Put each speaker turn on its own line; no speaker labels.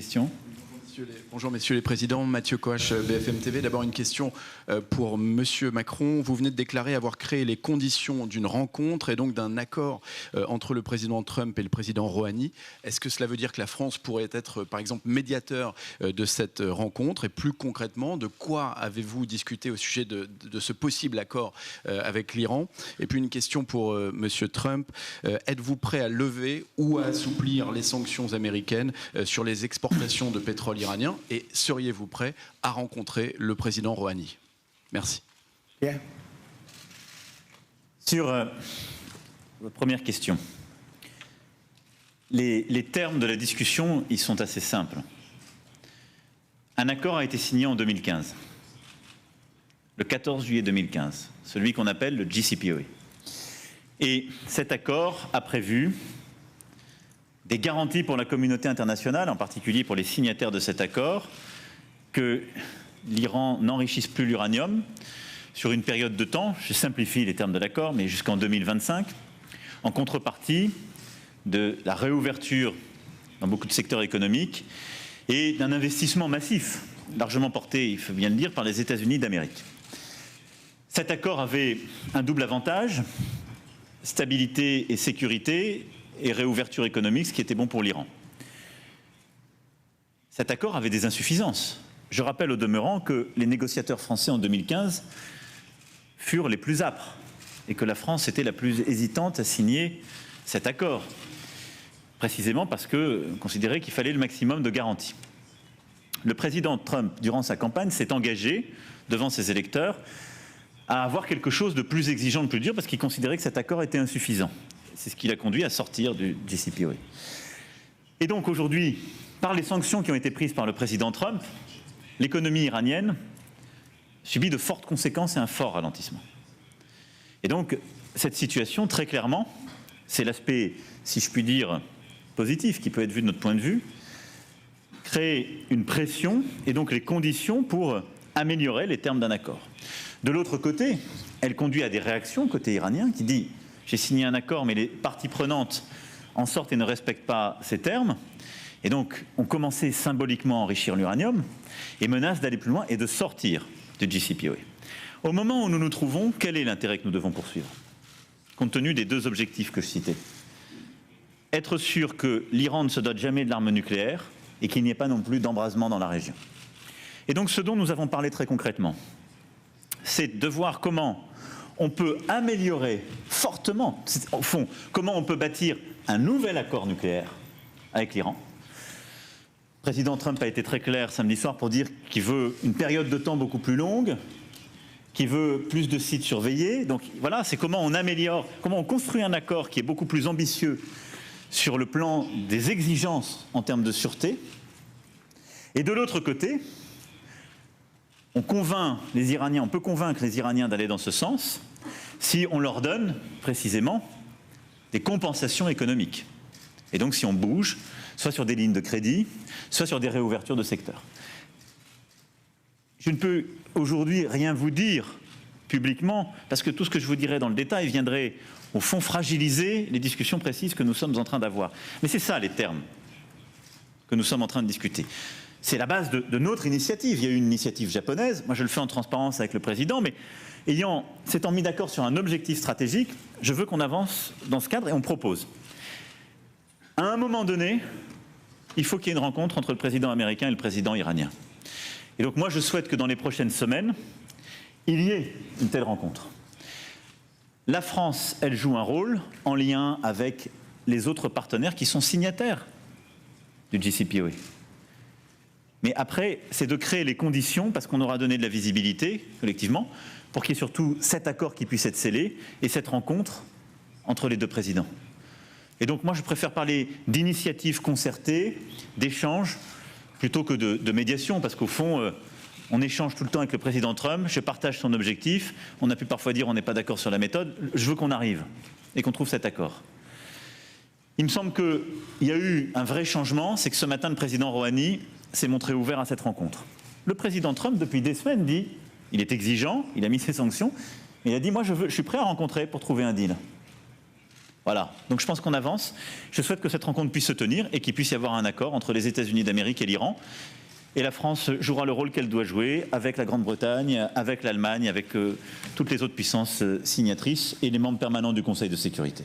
Question.
Bonjour messieurs les présidents, Mathieu Coache, BFM TV. D'abord une question pour monsieur Macron. Vous venez de déclarer avoir créé les conditions d'une rencontre et donc d'un accord entre le président Trump et le président Rouhani. Est-ce que cela veut dire que la France pourrait être par exemple médiateur de cette rencontre? Et plus concrètement, de quoi avez-vous discuté au sujet de ce possible accord avec l'Iran? Et puis une question pour monsieur Trump. Êtes-vous prêt à lever ou à assouplir les sanctions américaines sur les exportations de pétrole iranien, et seriez-vous prêt à rencontrer le président Rouhani? Merci.
Bien. Sur votre première question, les termes de la discussion, ils sont assez simples. Un accord a été signé en 2015, le 14 juillet 2015, celui qu'on appelle le JCPOA. Et cet accord a prévu des garanties pour la communauté internationale, en particulier pour les signataires de cet accord, que l'Iran n'enrichisse plus l'uranium sur une période de temps, je simplifie les termes de l'accord, mais jusqu'en 2025, en contrepartie de la réouverture dans beaucoup de secteurs économiques et d'un investissement massif, largement porté, il faut bien le dire, par les États-Unis d'Amérique. Cet accord avait un double avantage, stabilité et sécurité, et réouverture économique, ce qui était bon pour l'Iran. Cet accord avait des insuffisances. Je rappelle au demeurant que les négociateurs français en 2015 furent les plus âpres et que la France était la plus hésitante à signer cet accord, précisément parce qu'on considérait qu'il fallait le maximum de garanties. Le président Trump, durant sa campagne, s'est engagé devant ses électeurs à avoir quelque chose de plus exigeant, de plus dur, parce qu'il considérait que cet accord était insuffisant. C'est ce qui l'a conduit à sortir du JCPOA. Et donc aujourd'hui, par les sanctions qui ont été prises par le président Trump, l'économie iranienne subit de fortes conséquences et un fort ralentissement. Et donc cette situation, très clairement, c'est l'aspect, si je puis dire, positif qui peut être vu de notre point de vue, crée une pression et donc les conditions pour améliorer les termes d'un accord. De l'autre côté, elle conduit à des réactions côté iranien qui dit: j'ai signé un accord, mais les parties prenantes en sortent et ne respectent pas ces termes. Et donc, ont commencé symboliquement à enrichir l'uranium et menacent d'aller plus loin et de sortir du JCPOA. Au moment où nous nous trouvons, quel est l'intérêt que nous devons poursuivre, compte tenu des deux objectifs que je citais? Être sûr que l'Iran ne se dote jamais de l'arme nucléaire et qu'il n'y ait pas non plus d'embrasement dans la région. Et donc, ce dont nous avons parlé très concrètement, c'est de voir comment on peut améliorer fortement, au fond, comment on peut bâtir un nouvel accord nucléaire avec l'Iran. Le président Trump a été très clair samedi soir pour dire qu'il veut une période de temps beaucoup plus longue, qu'il veut plus de sites surveillés. Donc voilà, c'est comment on améliore, comment on construit un accord qui est beaucoup plus ambitieux sur le plan des exigences en termes de sûreté. Et de l'autre côté, on peut convaincre les Iraniens d'aller dans ce sens si on leur donne précisément des compensations économiques. Et donc si on bouge, soit sur des lignes de crédit, soit sur des réouvertures de secteurs. Je ne peux aujourd'hui rien vous dire publiquement, parce que tout ce que je vous dirais dans le détail viendrait au fond fragiliser les discussions précises que nous sommes en train d'avoir. Mais c'est ça les termes que nous sommes en train de discuter. C'est la base de notre initiative. Il y a eu une initiative japonaise, moi je le fais en transparence avec le président, mais s'étant mis d'accord sur un objectif stratégique, je veux qu'on avance dans ce cadre et on propose. À un moment donné, il faut qu'il y ait une rencontre entre le président américain et le président iranien. Et donc moi je souhaite que dans les prochaines semaines, il y ait une telle rencontre. La France, elle joue un rôle en lien avec les autres partenaires qui sont signataires du JCPOA. Mais après, c'est de créer les conditions, parce qu'on aura donné de la visibilité, collectivement, pour qu'il y ait surtout cet accord qui puisse être scellé et cette rencontre entre les deux présidents. Et donc moi, je préfère parler d'initiatives concertées, d'échanges, plutôt que de médiation, parce qu'au fond, on échange tout le temps avec le président Trump, je partage son objectif, on a pu parfois dire on n'est pas d'accord sur la méthode, je veux qu'on arrive et qu'on trouve cet accord. Il me semble qu'il y a eu un vrai changement, c'est que ce matin, le président Rouhani s'est montré ouvert à cette rencontre. Le président Trump, depuis des semaines, dit, il est exigeant, il a mis ses sanctions, mais il a dit, moi je suis prêt à rencontrer pour trouver un deal. Voilà, donc je pense qu'on avance. Je souhaite que cette rencontre puisse se tenir et qu'il puisse y avoir un accord entre les États-Unis d'Amérique et l'Iran. Et la France jouera le rôle qu'elle doit jouer avec la Grande-Bretagne, avec l'Allemagne, avec toutes les autres puissances signatrices et les membres permanents du Conseil de sécurité.